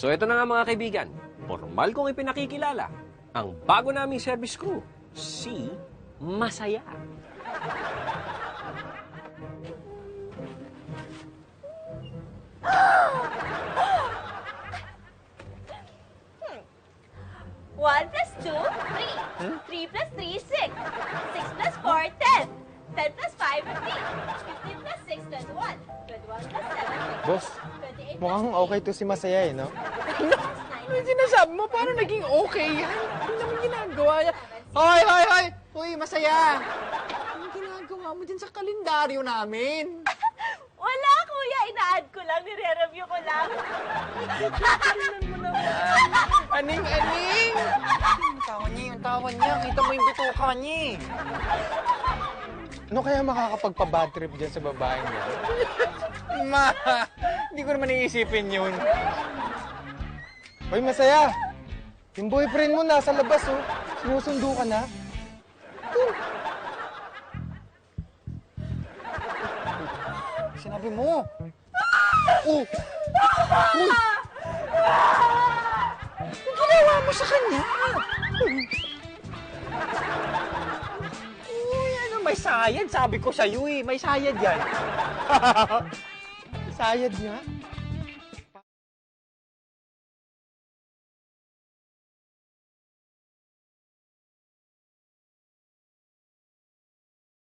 So ito na nga mga kaibigan, formal kong ipinakikilala ang bago naming service crew, si Masaya. One plus two, three. 3 plus 3 is 6. 6 plus 4, 10. 10 plus 5, 15. 15 plus 6, 21. 21 plus 7, 20. Boss, 28 plus mukhang okay to si Masaya eh, no? Ano yung sinasabi mo? Paano naging okay yan? Ano naman ginagawa niya? Hoy, hoy, hoy! Uy, Masaya! Anong ginagawa mo dyan sa kalendaryo namin? Wala, kuya. Ina-add ko lang. Nire-review ko lang. Aning, aning! Yung tawa niya. Kita mo yung bituka niya eh. Ano kaya makakapagpa-bad trip dyan sa babaeng mo? Ma, hindi ko naman iisipin yun. Hoy, Masaya! Yung boyfriend mo nasa labas, oh. Sinusundo ka na. Sinabi mo. Oh! Uy! Ang ginawa mo sa kanya? Uy, ano, may sayad. Sabi ko sa'yo eh, may sayad yan. Sayad nga.